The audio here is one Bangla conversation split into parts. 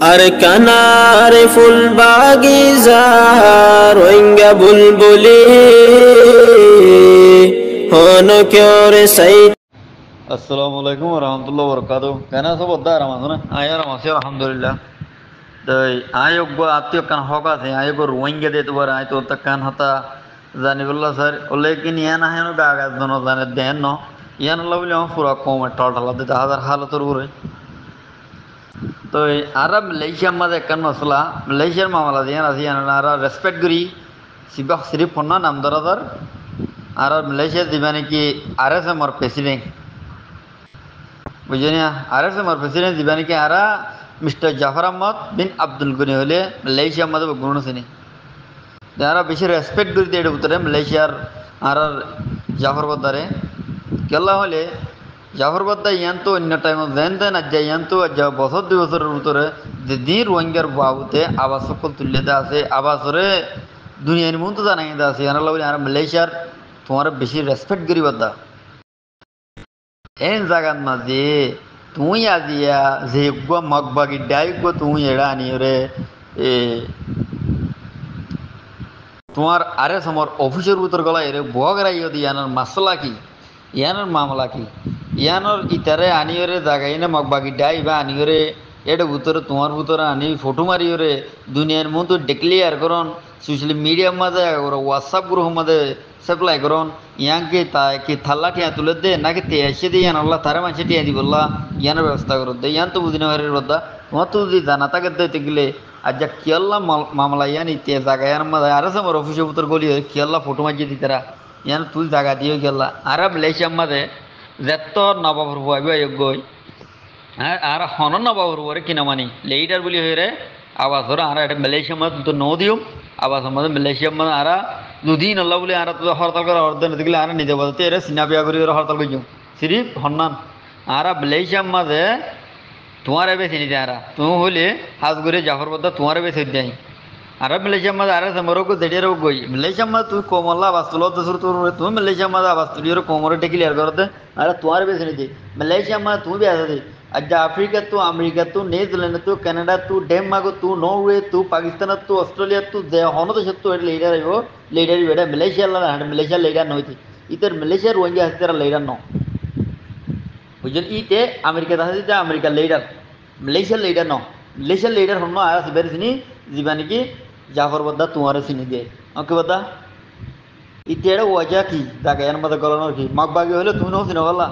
আর কানার ফুল বাগিজার রোহিঙ্গা বুলবুলি হন কেরে সাই। আসসালামু আলাইকুম রহমতুল্লাহ বরকাত। কেন আছো বদ্দা আরাম আছো না? আয় আরাম আছি আলহামদুলিল্লাহ। তো আয়োগ আত্মীয় কান হক আছে আয়োগ রোহিঙ্গা দিয়ে তোমার আয় তো কান হতা জানিবুল্লাহ স্যার ওলে কি নিয়ে না হেন গাগাজ জন জানে দেন ন ইয়ান আল্লাহ বলে আমার পুরা কম টল টলা দিতে হাজার হালতর উপরে। তো আর মালয়েশিয়ার মাঝে একখান মশলা মালয়েশিয়ার মামলা দিয়ে আছে আর রেসপেক্ট করি সিবাহ শরীফ ফোন নাম দরাদার আর মালয়েশিয়া দিবা নাকি আর এস আমার প্রেসিডেন্ট বুঝলি না আর এস আমার প্রেসিডেন্ট দিবা নাকি আর মিস্টার জাফর আহমদ বিন আব্দুল গনি হলে মালয়েশিয়ার মাঝে গুণ চিনি যারা বেশি রেসপেক্ট করি এর ভিতরে মালয়েশিয়ার আর জাফর বদ্দারে কেলা হলে জাফর বদ্দা ইয়ান তো অন্য টাইমত যেন তেন আজ ইয়ান তো বছর দুই বছরের ভিতরে যে দিন রোহিঙ্গার বাবুতে আবাস সকল তুলিতে আছে আবাসরে দুনিয়ার মতো জানাই আছে ইয়ান বলে আর মালয়েশিয়ার তোমার বেশি রেসপেক্ট করি বদ্দা এন জাগাত মাঝে তুই আজিয়া যে মগবাগি ডাইগ তুই এড়া আনি রে এ তোমার আরে সমর অফিসের ভিতর গলা এরে বগরাই দি ইয়ানোর মাসলা কি ইয়ানোর মামলা কি ইয়ানোর ইতারে আনিওরে জাগাই না মগবাগি ডাই বা আনিওরে এটা ভিতরে তোমার ভিতরে আনি ফটো মারিওরে দুনিয়ার মতো ডিক্লিয়ার করন সোশ্যাল মিডিয়ার মাঝে হোয়াটসঅ্যাপ গ্রুপ মাঝে সাপ্লাই করন ইয়াকে তা কি থাল্লা টিয়া তুলে দে নাকি তে এসে দিয়ে ইয়ান আল্লাহ তারা মানুষে টিয়া দি বললা ইয়ানোর ব্যবস্থা করো দে ইয়ান তো বুঝিনা হারের বদ্দা তোমার তো যদি জানা তাকে দিতে গেলে আর যা কিয়াল্লা মামলা ইয়ান ইতে জায়গা ইয়ার মাঝে আর আমার অফিসের ভিতর গলি কিয়াল্লা ফটো মারিয়ে দিতে ইয়ান তুই জায়গা দিয়ে গেল্লা আর মালয়েশিয়ার মাঝে যেত নবাবর ভাবি গই হ্যাঁ আর হন নবাবর পরে কিনা মানি লেইটার বলি হয়ে রে আবাস ধরো আর এটা মালয়েশিয়ার মাঝে তো ন দিও আবাস আমাদের মালয়েশিয়ার মাঝে আর দুদিন আল্লাহ বলে আর তো হরতাল করে অর্ধেন দিলে আর নিজে বলতে এরা সিনা বিয়া করি হরতাল করি সিরিফ হন্নান আর মালয়েশিয়ার মাঝে তোমার বেছে নিতে আর তুমি হলে হাজ করে জাফর বদ্দা তোমার বেছে দেয় আর মালয়েশিয়ার মাঝে আর মরক্কো যেটিয়ার গই মালয়েশিয়ার মাঝে তুই কমলা আবাস তুলো তুমি মালয়েশিয়ার মাঝে আবাস তুলি কোমরে ক্লিয়ার করতে আর তোমার বেছে নিতে মালয়েশিয়ার মাঝে তুমি বেসা দে আজ আফ্রিকা তু আমেরিকা তু নিউজিল্যান্ড তু কানাডা তু ডেনমার্ক তু নরওয়ে তু পাকিস্তান তু অস্ট্রেলিয়া তু যে হন দেশ তু এটা লিডার আইব লিডার বেটা মালয়েশিয়ার মালয়েশিয়ার লিডার নইতি ইতার মালয়েশিয়ার রোহিঙ্গা হাসিতারা লিডার ন বুঝলেন ইতে আমেরিকা হাসিতা আমেরিকার লিডার মালয়েশিয়ার লিডার ন মালয়েশিয়ার লিডার হন আর বের চিনি যাবা নাকি জাফর বদ্দা তোমার চিনি দিয়ে ওকে বদ্দা ইতিহারে ওয়াজা কি জায়গা এর মধ্যে গলানোর কি মগবাগি হলে তুমি নও চিনো বললা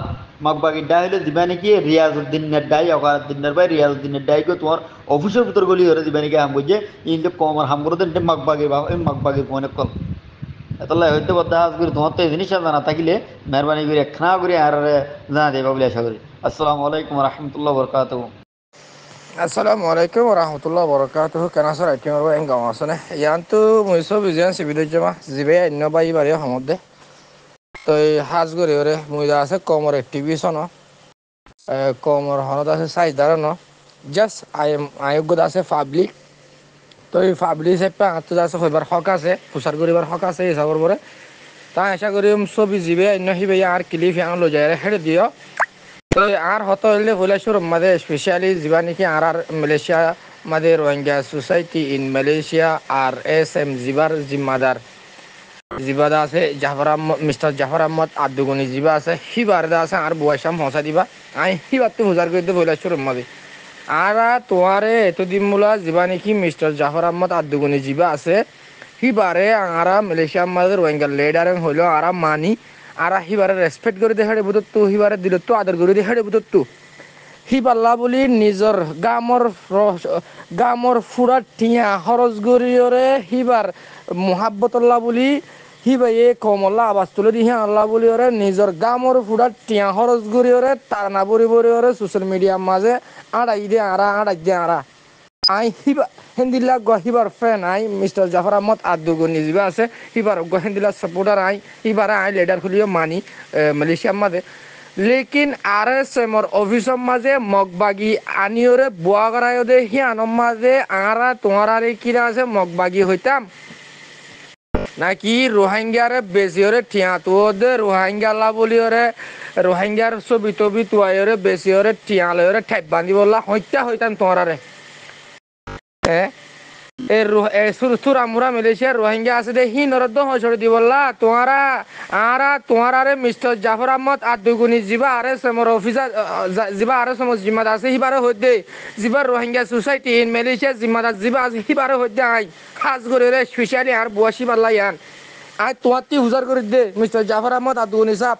মগবাগি ডাই হলে দিবা নাকি রিয়াজউদ্দিনের ডাই অকারউদ্দিনের ভাই রিয়াজউদ্দিনের ডাই গো তোমার অফিসের ভিতর গলি হলে দিবা নাকি হাম বুঝে ইনতে কমর হাম করে দেন মগবাগি বা এই মগবাগি মনে কল এতলা হইতে বদ্দা আজ করে তোমার তো এই জিনিস জানা থাকিলে মেহরবানি করে খানা করে আর জানা দেবা বলে আশা করি। আসসালামু আলাইকুম রহমতুল্লাহ বরকাতুহু। Assalamu alaikum warahmatullahi wabarakatuh. Kana sara kimar ba enga masane. Yantu muiso bijan sibido jama zibe inno bai bari hamode. To haz gore ore muida ase komor activation no. Komor hono ase size daro no. Just I go ase public. To public se pa atu ase hoibar hok ase, pusar goribar hok ase hisabor bore. Ta asha kori sobi zibe inno hibe ar clip yang lo jare hede dio. তো আর হতো হইলে ভুলেশ্বর মাঝে স্পেশালি যাবা নাকি আর মালয়েশিয়া মাঝে Rohingya society in Malaysia R S M জিবার জিম্মাদার জিবাদা আছে মিস্টার জাফর আহমদ আব্দুগনি জিবা আছে হিবারদা আছে আর বয়সাম হসা দিবা আই হিবারতে হুজার করতে ভুলেশ্বর মাঝে আর তোমারে এতদিন মূলা যাবা নাকি মিস্টার জাফর আহমদ আব্দুগনি জিবা আছে হিবারে আরা মালয়েশিয়া মাঝে রোহিঙ্গা লিডার হইলো আরা মানি আর হিবারে রেসপেক্ট করে দেখাড়ে বুতত্তু হিবারে দিল তো আদর করে দেখাড়ে বুতত্তু হিবাল্লা বলি নিজর গামর ফুরা টিয়া হরজ গরিয়রে হিবার মোহাব্বতল্লা বলি হিবাই এ কমল্লা আবাস তুলে দিহে আল্লাহ বলি ওরে নিজর গামর ফুরা টিয়া হরজ গরিয়রে তার না বরি বরি ওরে সোশ্যাল মিডিয়ার মাঝে আড়াই দে আড়া আই হিবা হিন্দিলা হিবার ফ্যান আই মিস্টার জাফর আহমদ আদুগো নিজবা আছে হিবার হিন্দিলা সাপোর্টার আই হিবার আই লিডার খুলিও মানি মালয়েশিয়ার মাঝে লেকিন আর এস এমর অফিসর মাঝে মগবাগি আনিওরে বুয়াগরায় দে হিয়ানোর মাঝে আরা তোমার আর কিরা আছে মগবাগি হইতাম নাকি রোহিঙ্গারে বেশি ওরে ঠিয়া তো দে রোহিঙ্গালা বলি ওরে রোহিঙ্গার ছবি টবি তুয়াই ওরে বেশি ওরে ঠিয়া লয় ওরে ঠেপ বান্ধি বললা হইতাম তোমার সুরামুরা মালয়েশিয়ার রোহিঙ্গা আছে দে হি নরদ্দ হসড় দি বললা তোমারা রে মিস্টার জাফর আহমদ আর দুগুনি জিবা আরে সমর অফিসার জিবা আরে সমর জিম্মাদার আছে হিবারে হইদে জিবা রোহিঙ্গা সোসাইটি ইন মালয়েশিয়া জিম্মাদার জিবা আছে হিবারে হইদে আই খাস করে রে স্পেশালি আর বুয়াশি পাল্লা ইয়ান আই তোমার হুজার করে দে মিস্টার জাফর আহমদ আর দুগুনি সাহ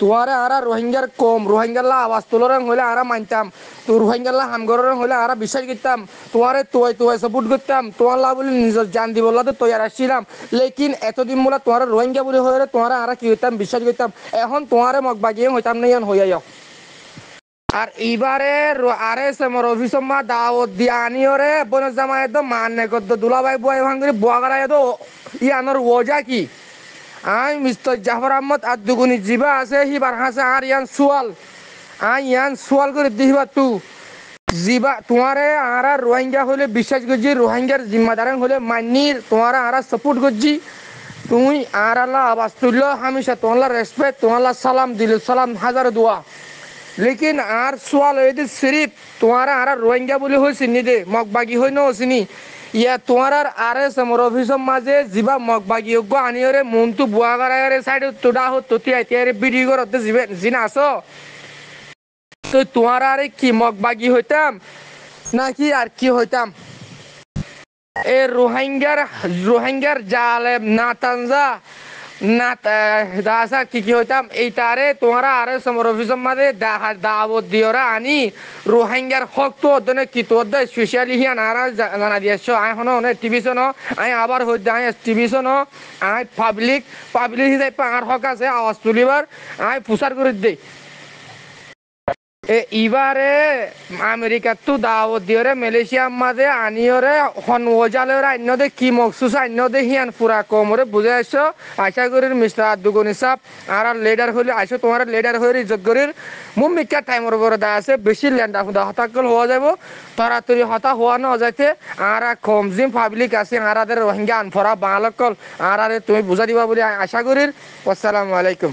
তোমারে আরা রোহিঙ্গার কম রোহিঙ্গাল্লা আওয়াজ তোলরং হইলে আরা মানতাম তো রোহিঙ্গাল্লা হামগররং হইলে আরা বিশ্বাস করতাম তোমারে তোয়াই সাপোর্ট করতাম তোমার লা বলে নিজের জান দি বললা তো তৈয়ার আসছিলাম লেকিন এতদিন মোলা তোমার রোহিঙ্গা বলে হয়ে তোমার আরা কি হইতাম বিশ্বাস করতাম এখন তোমারে মগ বাগিয়ে হইতাম না ইয়ান হইয়া আর এইবারে আরে সেমর অফিস মা দাওয়াত দিয়া আনিওরে বনজ জামাই একদম মানে কত দুলাভাই বুয়াই ভাঙরি বুয়াগারা এত ইয়ানোর ওজা কি আই মিস্টার জাফর আহমদ আর দুগুনি জিবা আছে হিবার হাসে আর ইয়ান সোয়াল করে দিবা তু জিবা তোমারে আরা রোহিঙ্গা হলে বিশ্বাস করছি রোহিঙ্গার জিম্মাদার হলে মান্নির তোমারা আরা সাপোর্ট করছি তুমি আর আল্লাহ আওয়াজ তুললো হামেশা তোমার রেসপেক্ট তোমার সালাম দিল সালাম হাজার দোয়া लेकिन आर सवाल है सिर्फ तुम्हारा आरा रोहिंग्या बोले हो सिनी दे मगबागी हो न सिनी या तुम्हारा आरे समर ऑफिस माजे जिबा मगबागी गो आनियोरे मुंतु बुआगारारे साइड तुडा हो तुति आइते बिडी गरते जिबे जिना आसो तो तुम्हारा आरे की मगबागी হইতাম নাকি আর কি হইতাম এ রোহিঙ্গার জালেম নাতানজা না দাসা কি হইতাম এইটারে তোমারা আরে সমর অফিসের মাঝে দাওয়াত দিওরা আনি রোহিঙ্গার হক তো ওদনে কি তো ওদ স্পেশালি হিয়ান আরা জানা দিয়েছ আই হনো অনেক টিভি শোন আই আবার হইতে আই টিভি শোন আই পাবলিক হিসাবে আর হক আছে আওয়াজ তুলিবার আই প্রচার করে দেই ইবারে আমেরিকা তো দাওয়াত দিওরে মালয়েশিয়ার মাঝে আনিওরে হন ওজালের আইনদে কি মকসুস আইনদে হিয়ান পুরা কমরে বুঝে আসছো আশা করি মিস্টার আব্দুগনি সাহেব আর লিডার হলে আসো তোমার লিডার হয়ে ইজ্জত করির মুমিকা টাইমর বড় দা আছে বেশি ল্যান্ডা হুদা হতাকল হওয়া যাব তাড়াতাড়ি হতা হওয়া না যাইতে আর কম জিম পাবলিক আছে আরাদের রোহিঙ্গা আনফরা বাংলাকল আর তুমি বুঝা দিবা বলে আশা করি আসসালামু আলাইকুম।